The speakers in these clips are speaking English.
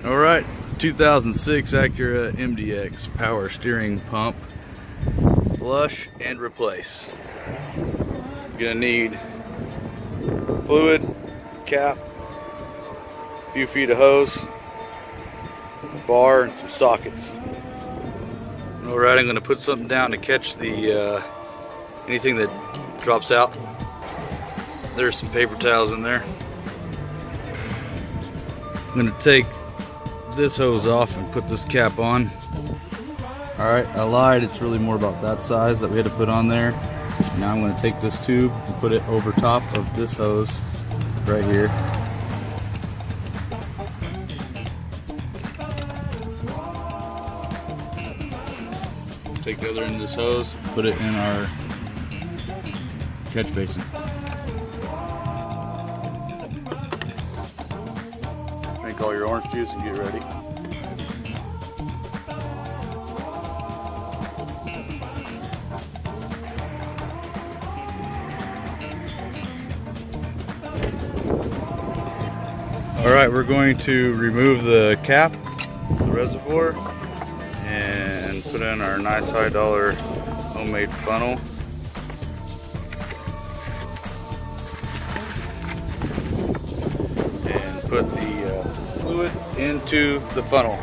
Alright, 2006 Acura MDX power steering pump. Flush and replace. You're gonna need fluid, cap, a few feet of hose, a bar, and some sockets. Alright, I'm gonna put something down to catch the anything that drops out. There's some paper towels in there. I'm gonna take this hose off and put this cap on. Alright, I lied, it's really more about that size that we had to put on there. Now I'm going to take this tube and put it over top of this hose right here. Take the other end of this hose, put it in our catch basin. Drink all your orange juice and get ready. Alright, we're going to remove the cap, the reservoir, and put in our nice high dollar homemade funnel. And put the fluid into the funnel.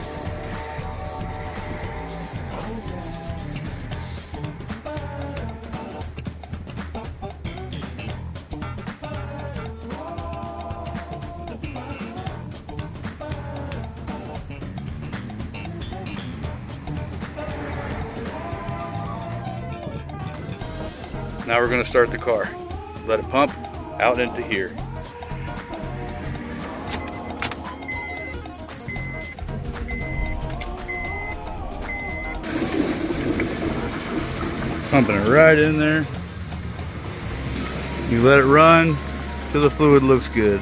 Now we're going to start the car. Let it pump out into here. Pumping it right in there. You let it run till the fluid looks good.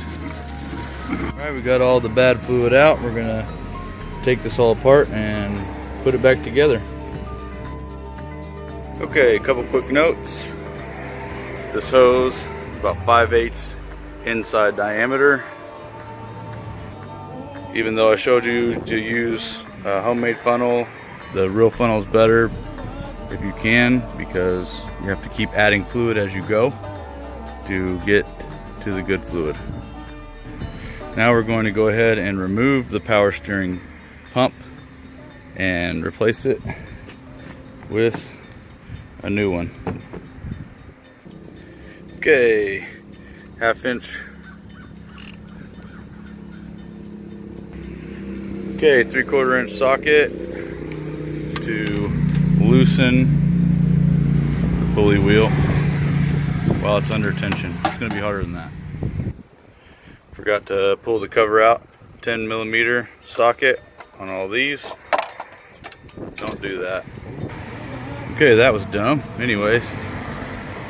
Alright, we got all the bad fluid out. We're going to take this all apart and put it back together. Okay, a couple quick notes. This hose is about 5/8 inside diameter. Even though I showed you to use a homemade funnel, the real funnel is better if you can, because you have to keep adding fluid as you go to get to the good fluid. Now we're going to go ahead and remove the power steering pump and replace it with a new one. Okay, 1/2 inch. Okay, 3/4 inch socket to loosen the pulley wheel while it's under tension. It's going to be harder than that. Forgot to pull the cover out. 10mm socket on all these. Don't do that. Okay, that was dumb. Anyways,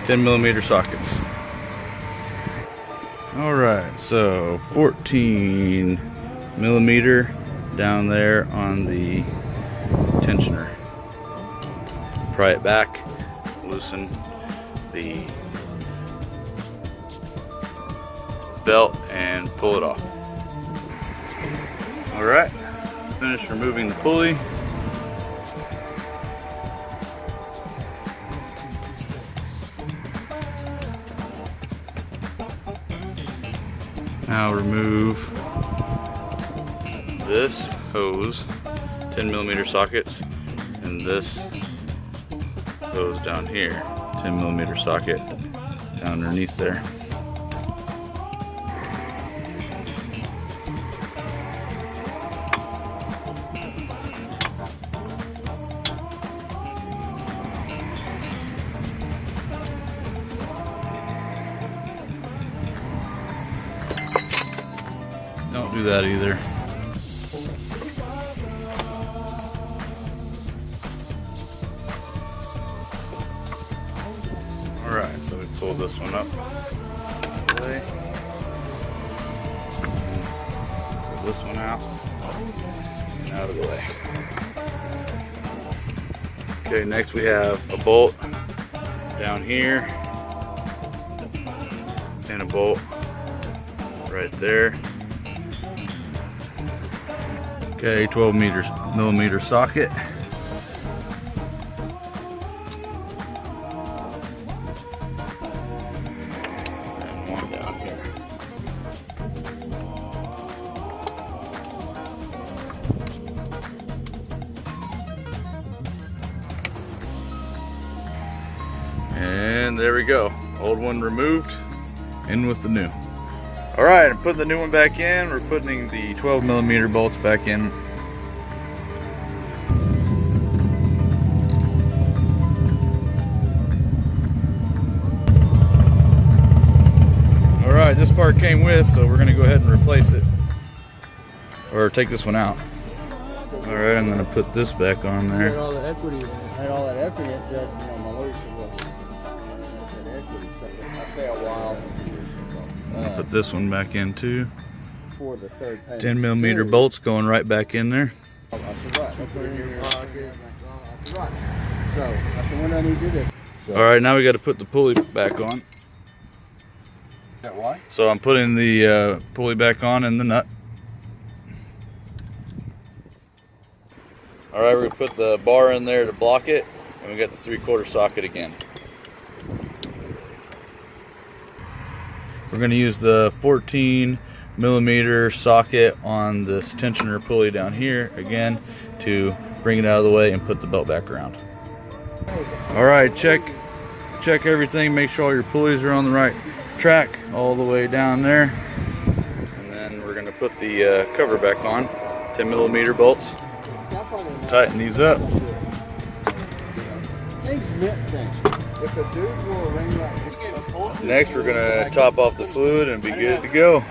10mm sockets. Alright, so 14mm down there on the tensioner. Pry it back, loosen the belt and pull it off. Alright, finished removing the pulley. Now remove this hose, 10mm sockets, and this hose down here, 10mm socket down underneath there. Don't do that either. Alright, so we pull this one up. Pull this one out and out of the way. Okay, next we have a bolt down here and a bolt right there. Okay, 12 millimeter socket. And one down here. And there we go. Old one removed, in with the new. All right, I'm putting the new one back in. We're putting the 12 millimeter bolts back in. All right, this part came with, so we're gonna go ahead and replace it. Or take this one out. All right, I'm gonna put this back on there. Had all that equity in it. Had all that equity in it. You know, my lawyer said, well, that equity. So I'd say a while. I'm gonna put this one back in too. For the third payment. 10 millimeter bolts going right back in there. I said, right. That's what it is. I said, right. So I said, when do I need to do this? So, All right, now we got to put the pulley back on. that why? So I'm putting the pulley back on and the nut. All right, we're gonna put the bar in there to block it, and we got the 3/4 socket again. We're gonna use the 14 millimeter socket on this tensioner pulley down here again to bring it out of the way and put the belt back around. All right, check everything, make sure all your pulleys are on the right track all the way down there. And then we're gonna put the cover back on, 10 millimeter bolts. Tighten these up. Next, we're gonna top off the fluid and be good to go.